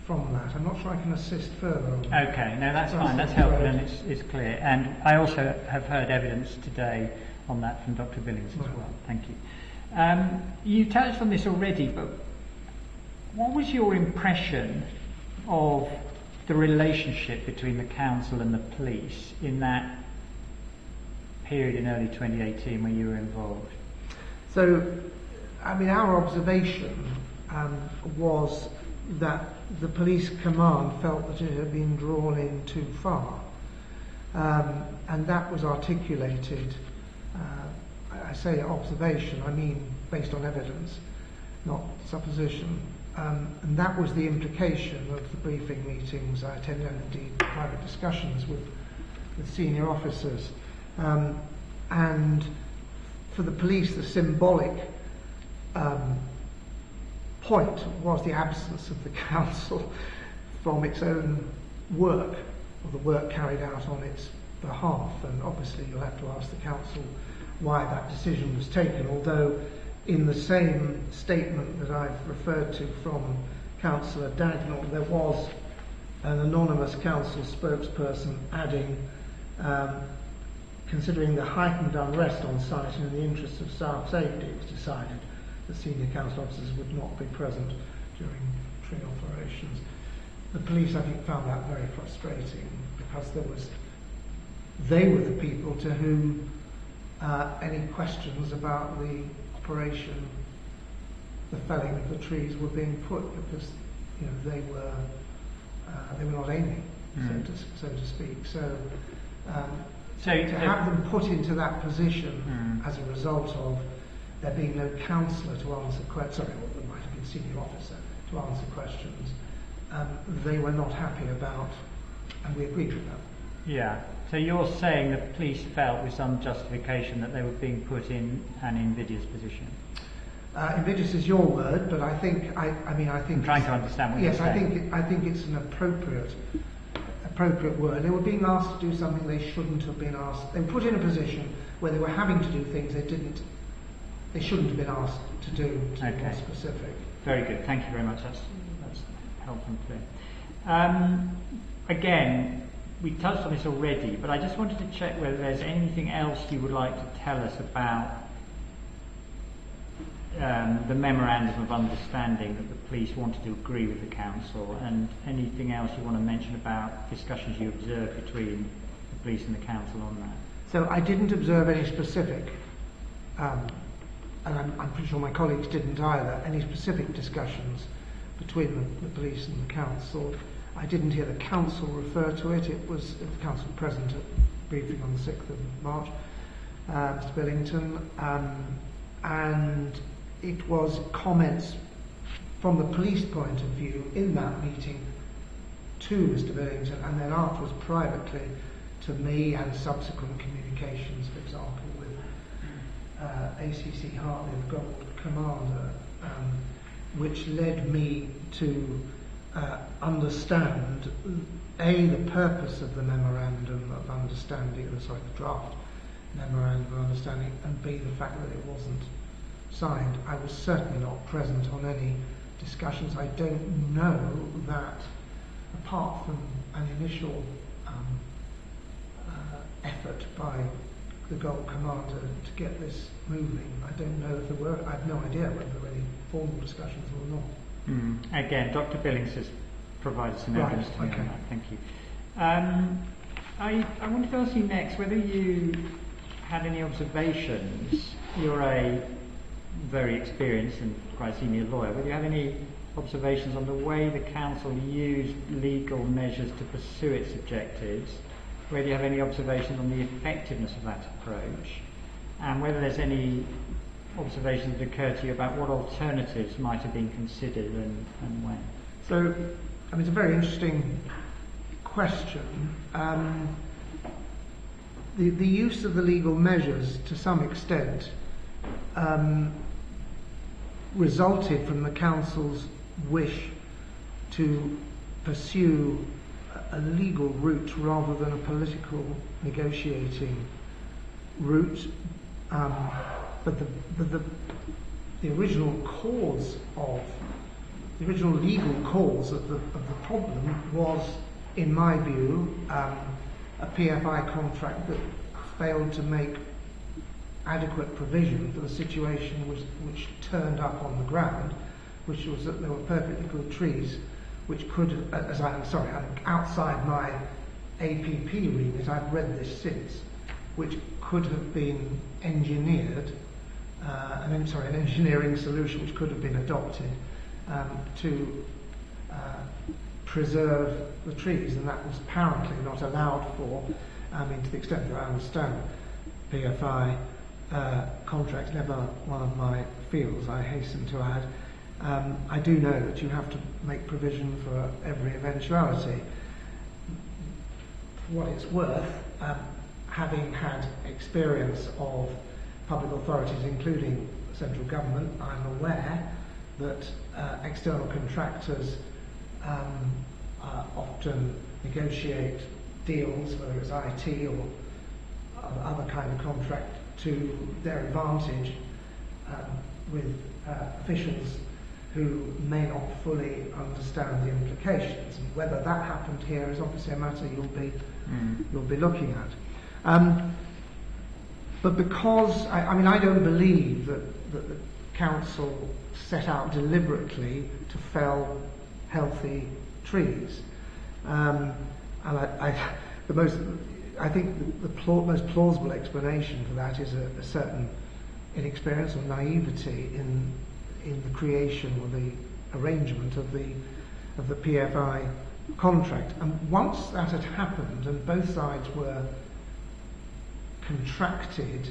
from that. I'm not sure I can assist further on that. Okay, no, that's fine. That's helpful and it's clear. And I also have heard evidence today on that from Dr. Billings as well. Thank you. You touched on this already, but what was your impression of the relationship between the council and the police in that period in early 2018 when you were involved? So, our observation was that the police command felt that it had been drawn in too far, and that was articulated. I say observation, I mean based on evidence, not supposition. And that was the implication of the briefing meetings I attended, and indeed private discussions with senior officers. And for the police, the symbolic point was the absence of the council from its own work, or the work carried out on its behalf. And obviously you'll have to ask the council why that decision was taken, although in the same statement that I've referred to from Councillor Dagnall, there was an anonymous council spokesperson adding, considering the heightened unrest on site and in the interests of staff safety, it was decided that senior council officers would not be present during train operations. The police, I think, found that very frustrating, because they were the people to whom any questions about the operation, the felling of the trees, were being put, because they were not aiming, so to speak. So to have them put into that position as a result of there being no councillor to answer questions, there might have been senior officer to answer questions, they were not happy about, and we agreed with that. Yeah. So you're saying the police felt with some justification that they were being put in an invidious position? Invidious is your word, but I think I'm trying to understand what you're saying. I think it's an appropriate word. They were being asked to do something they shouldn't have been asked. They were put in a position where they were having to do things they shouldn't have been asked to do, to be more specific. Very good. Thank you very much. That's helpful and clear. Again, we touched on this already, but I just wanted to check whether there's anything else you would like to tell us about the memorandum of understanding that the police wanted to agree with the council, and anything else you want to mention about discussions you observed between the police and the council on that. So I didn't observe any specific, and I'm pretty sure my colleagues didn't either, any specific discussions between the police and the council. I didn't hear the council refer to it. It was the council present at briefing on the 6th of March, Mr. Billington, and it was comments from the police point of view in that meeting to Mr. Billington, and then afterwards privately to me, and subsequent communications, for example, with ACC Hartley of Gold Commander, which led me to understand A, the purpose of the memorandum of understanding, the draft memorandum of understanding, and B, the fact that it wasn't signed. I was certainly not present on any discussions. I don't know that, apart from an initial effort by the Gold Commander to get this moving, I don't know if there were, I have no idea whether there were any formal discussions or not. Again, Dr. Billings has provided some evidence to me on that. Thank you. I wanted to ask you next whether you had any observations. You're a very experienced and quite senior lawyer. Whether you have any observations on the way the council used legal measures to pursue its objectives, whether you have any observations on the effectiveness of that approach, and whether there's any observations that occur to you about what alternatives might have been considered and when. So, I mean, it's a very interesting question. The use of the legal measures, to some extent, resulted from the council's wish to pursue a legal route rather than a political negotiating route. But the original legal cause of the problem was, in my view, a PFI contract that failed to make adequate provision for the situation which turned up on the ground, which was that there were perfectly good trees which could, I'm outside my APP remit, I've read this since, which could have been engineered, an engineering solution which could have been adopted to preserve the trees, and that was apparently not allowed for. I mean, to the extent that I understand, PFI contracts never one of my fields, I hasten to add. I do know that you have to make provision for every eventuality. For what it's worth, having had experience of public authorities, including central government, I'm aware that external contractors often negotiate deals, whether it's IT or other kind of contract, to their advantage with officials who may not fully understand the implications. And whether that happened here is obviously a matter you'll be looking at. But because I don't believe that the council set out deliberately to fell healthy trees, and I think the most plausible explanation for that is a certain inexperience or naivety in the creation or the arrangement of the PFI contract. And once that had happened and both sides were contracted,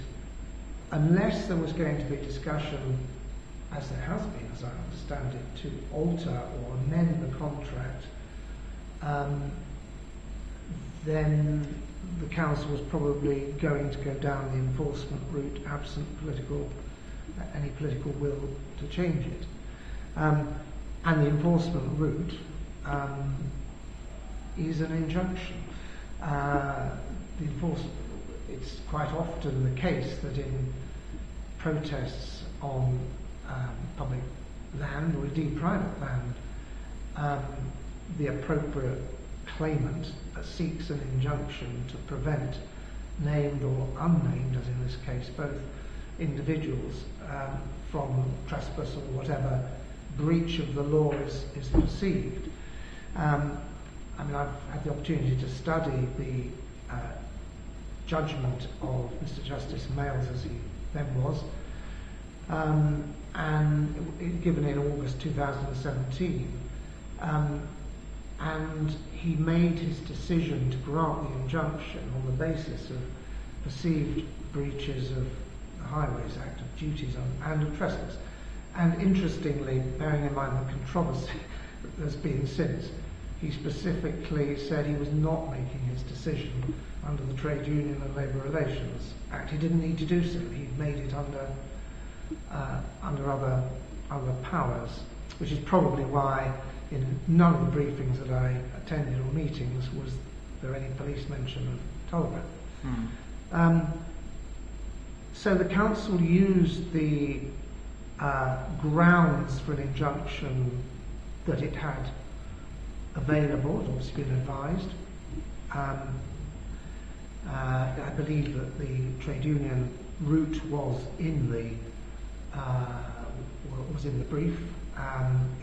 unless there was going to be discussion, as there has been, as I understand it, to alter or amend the contract, then the council was probably going to go down the enforcement route, absent any political will to change it. And the enforcement route is an injunction. It's quite often the case that in protests on public land, or indeed private land, the appropriate claimant seeks an injunction to prevent named or unnamed, as in this case, both individuals from trespass or whatever breach of the law is perceived. I've had the opportunity to study the judgment of Mr. Justice Males, as he then was, and given in August 2017. And he made his decision to grant the injunction on the basis of perceived breaches of the Highways Act of duties and of trespass. And interestingly, bearing in mind the controversy that there's been since, he specifically said he was not making his decision under the Trade Union and Labour Relations Act. He didn't need to do so. He'd made it under other powers, which is probably why in none of the briefings that I attended or meetings was there any police mention of Tolbert. So the council used the grounds for an injunction that it had available. It's obviously been advised. I believe that the trade union route was in the brief.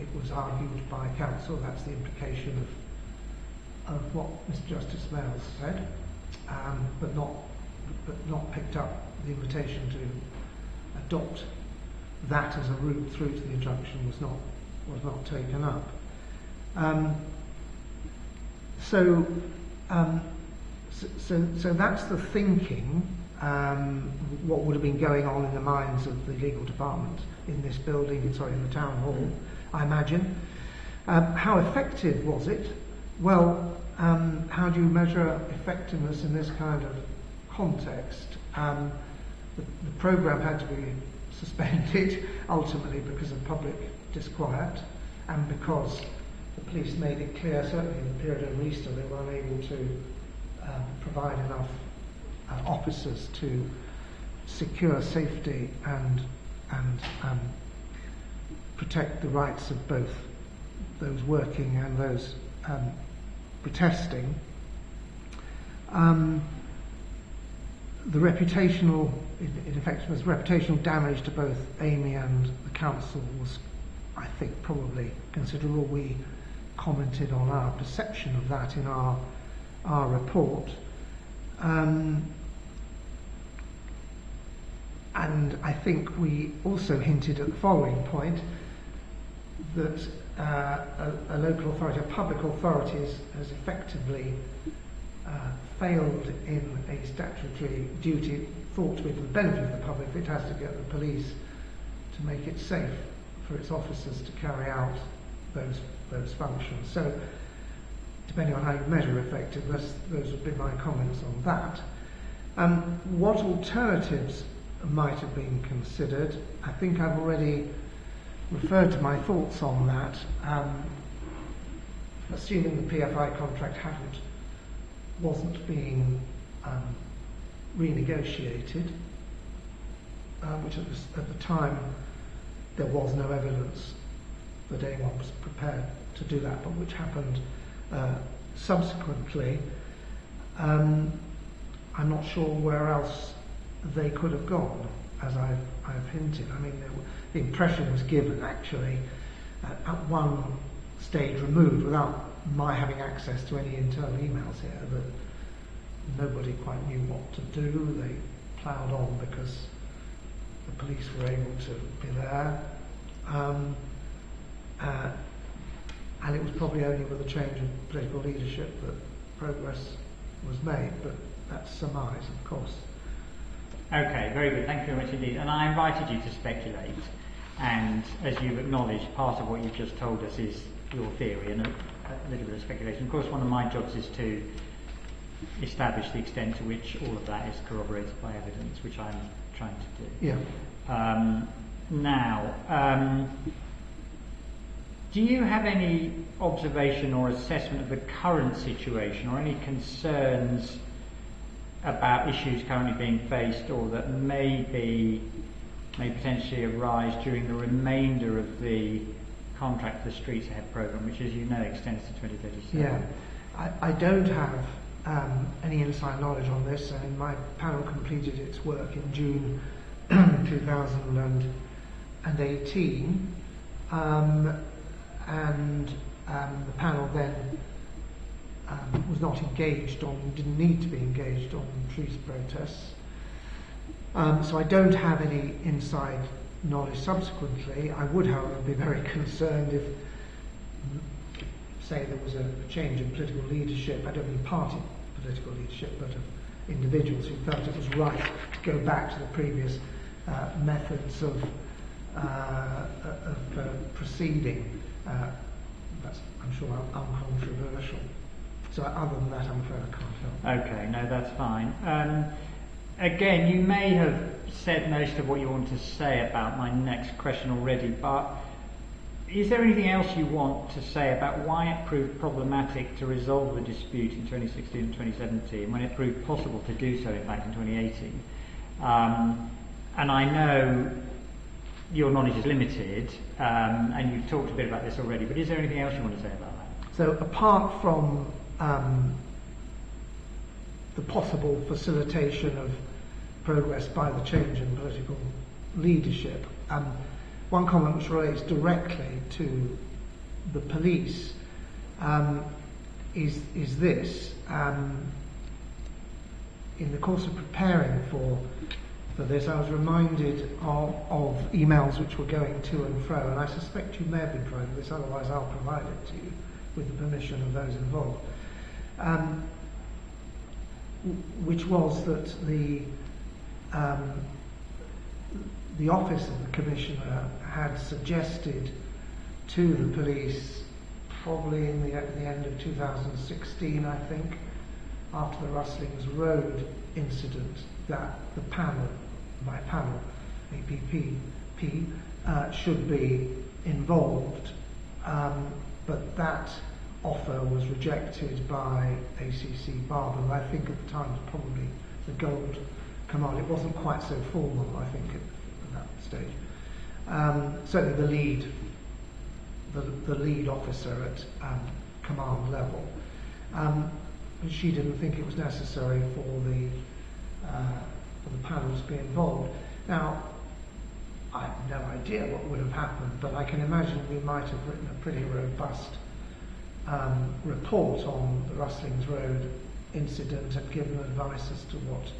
It was argued by council. That's the implication of what Mr. Justice Mayles said, but not picked up the invitation to adopt that as a route through to the injunction was not taken up. So that's the thinking. What would have been going on in the minds of the legal department in this building, in the town hall, I imagine. How effective was it? Well, how do you measure effectiveness in this kind of context? The programme had to be suspended ultimately because of public disquiet and because the police made it clear, certainly in the period of Easter, they were unable to provide enough officers to secure safety and protect the rights of both those working and those protesting. The reputational, in effect, was reputational damage to both Amy and the council was, I think, probably considerable. We commented on our perception of that in our report. And I think we also hinted at the following point, that a local authority, a public authority, has effectively failed in a statutory duty thought to be for the benefit of the public. It has to get the police to make it safe for its officers to carry out those functions. So, depending on how you measure effectiveness, those would be my comments on that. What alternatives might have been considered? I think I've already referred to my thoughts on that. Assuming the PFI contract wasn't being renegotiated, which at the time there was no evidence that anyone was prepared to do that, but which happened subsequently. I'm not sure where else they could have gone, as I've hinted. I mean, the impression was given actually at one stage removed, without my having access to any internal emails here, that nobody quite knew what to do. They ploughed on because the police were able to be there. And it was probably only with a change of political leadership that progress was made, but that's surmise, of course. Okay, very good. Thank you very much indeed. And I invited you to speculate, and as you've acknowledged, part of what you've just told us is your theory and a little bit of speculation. Of course, one of my jobs is to establish the extent to which all of that is corroborated by evidence, which I'm trying to do. Yeah. Now, do you have any observation or assessment of the current situation, or any concerns about issues currently being faced or that may potentially arise during the remainder of the contract for the Streets Ahead programme, which, as you know, extends to 2037? Yeah, I don't have any inside knowledge on this. I mean, my panel completed its work in June 2018, and the panel then was not engaged on, didn't need to be engaged on treaty protests. So I don't have any inside knowledge subsequently. I would, however, be very concerned if, say, there was a change in political leadership. I don't mean party political leadership, but of individuals who felt it was right to go back to the previous methods of proceeding. That's, I'm sure, uncontroversial. So other than that, I'm afraid I can't help. Okay, no, that's fine. Again, you may have said most of what you want to say about my next question already, but is there anything else you want to say about why it proved problematic to resolve the dispute in 2016 and 2017 when it proved possible to do so, in fact, in 2018? And I know your knowledge is limited, and you've talked a bit about this already, but is there anything else you want to say about that? So apart from the possible facilitation of progress by the change in political leadership, one comment which relates directly to the police is this. In the course of preparing for this, I was reminded of emails which were going to and fro, and I suspect you may have been provided this, otherwise I'll provide it to you with the permission of those involved, which was that the office of the Commissioner had suggested to the police, probably at the end of 2016, I think, after the Rustlings Road incident, that the panel, my panel, APP, should be involved, but that offer was rejected by ACC Barber, who I think at the time was probably the gold command. It wasn't quite so formal, I think, at that stage. Certainly the lead officer at command level. She didn't think it was necessary for the panel to be involved. Now, I have no idea what would have happened, but I can imagine we might have written a pretty robust report on the Rustlings Road incident and given advice as to what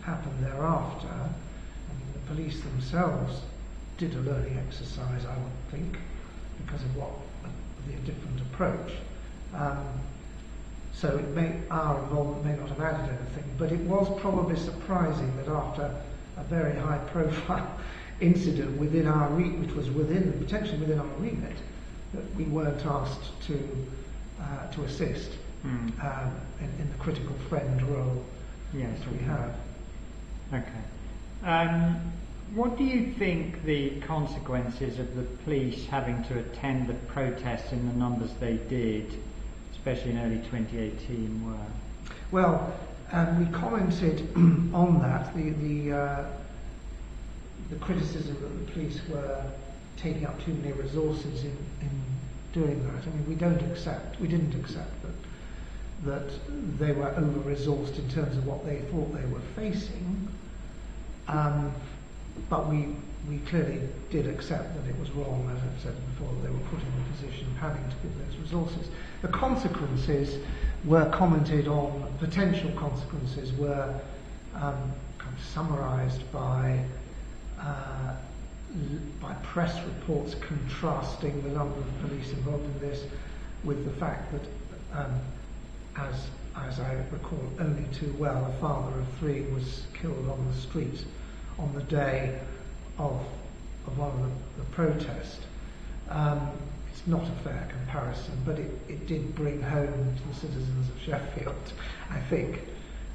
happened thereafter. I mean, the police themselves did a learning exercise, I would think, because of the different approach. So our involvement may not have added anything, but it was probably surprising that after a very high-profile incident within our which was potentially within our remit, that we weren't asked to assist in the critical friend role that we have. Okay. What do you think the consequences of the police having to attend the protests in the numbers they did, especially in early 2018, were? Well, we commented on that. The criticism that the police were taking up too many resources in doing that. I mean, we didn't accept that they were over-resourced in terms of what they thought they were facing, but we clearly did accept that it was wrong, as I've said before, that they were put in the position of having to give those resources. The consequences were commented on, potential consequences were kind of summarised by press reports contrasting the number of police involved in this with the fact that, as I recall only too well, a father of 3 was killed on the street on the day of one of the protests. It's not a fair comparison, but it did bring home to the citizens of Sheffield, I think,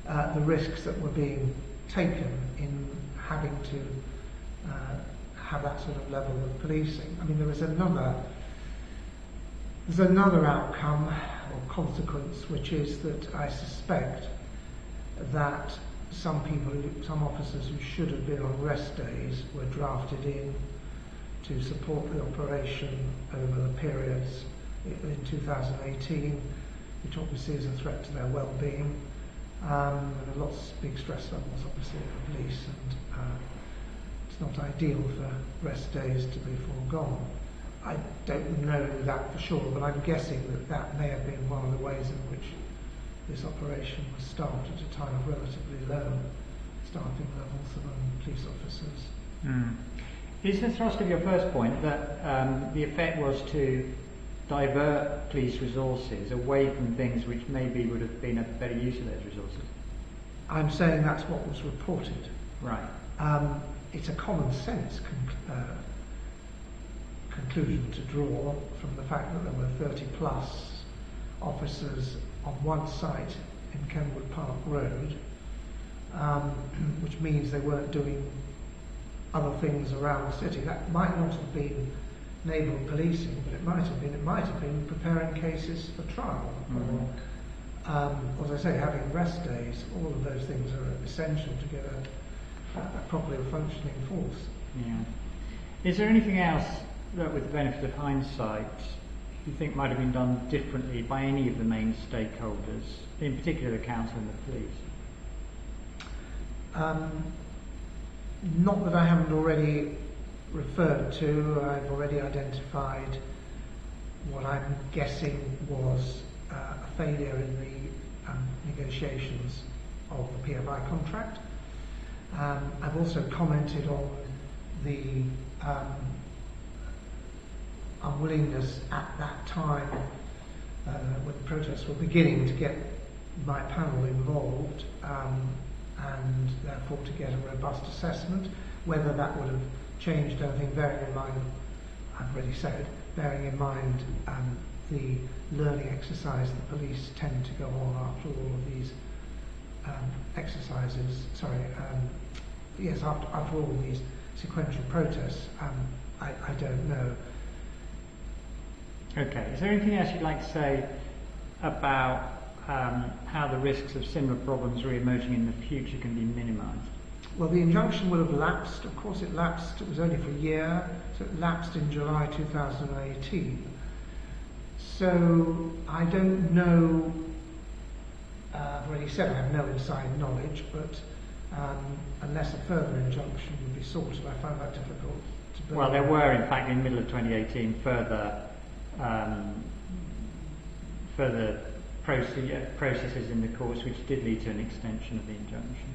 the risks that were being taken in having to have that sort of level of policing. I mean, there's another outcome or consequence, which is that I suspect that some officers who should have been on rest days were drafted in to support the operation over the periods in 2018, which obviously is a threat to their well-being. There are lots of big stress levels, obviously, at the police, and it's not ideal for rest days to be foregone. I don't know that for sure, but I'm guessing that may have been one of the ways in which this operation was started at a time of relatively low staffing levels among police officers. Is the thrust of your first point that the effect was to divert police resources away from things which maybe would have been a better use of those resources? I'm saying that's what was reported. Right. it's a common sense conclusion to draw from the fact that there were 30 plus officers on one site in Kenwood Park Road, which means they weren't doing other things around the city. That might not have been neighbourhood policing, but it might have been preparing cases for trial, or, as I say, having rest days. All of those things are essential to get a properly functioning force. Yeah. Is there anything else that, with the benefit of hindsight, you think might have been done differently by any of the main stakeholders, in particular the council and the police? Not that I haven't already referred to. I've already identified what I'm guessing was a failure in the negotiations of the PFI contract. I've also commented on the unwillingness at that time, when the protests were beginning, to get my panel involved, and therefore to get a robust assessment. Whether that would have changed anything, bearing in mind, I've already said, bearing in mind the learning exercise the police tend to go on after all of these exercises, after all these sequential protests, I don't know. Okay, is there anything else you'd like to say about how the risks of similar problems re-emerging in the future can be minimised? Well, the injunction will have lapsed. Of course it lapsed, it was only for a year, so it lapsed in July 2018. So I don't know, I've already said I have no inside knowledge, but unless a further injunction would be sought, and I found that difficult to believe. Well, there were, in fact, in the middle of 2018, further processes in the courts which did lead to an extension of the injunction,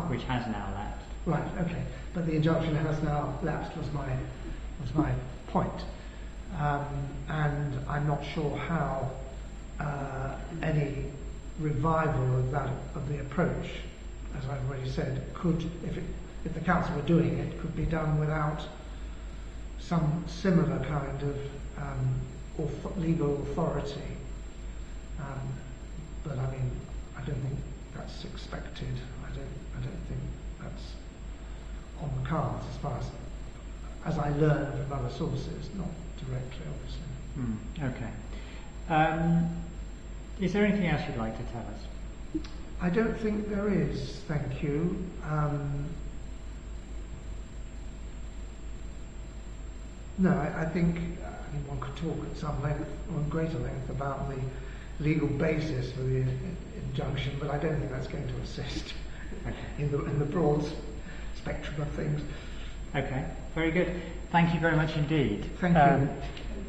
which has now lapsed. Right, okay. But the injunction has now lapsed was my point. And I'm not sure how any revival of the approach, as I've already said, could, if the council were doing it, could be done without some similar kind of legal authority. But I mean, I don't think that's expected. I don't think that's on the cards as I learn from other sources, not directly, obviously. Okay. Is there anything else you'd like to tell us? I don't think there is, thank you. No, I think one could talk at some length, or greater length, about the legal basis for the injunction, but I don't think that's going to assist in the broad spectrum of things. Okay, very good. Thank you very much indeed. Thank you.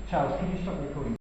Charles, can you stop recording?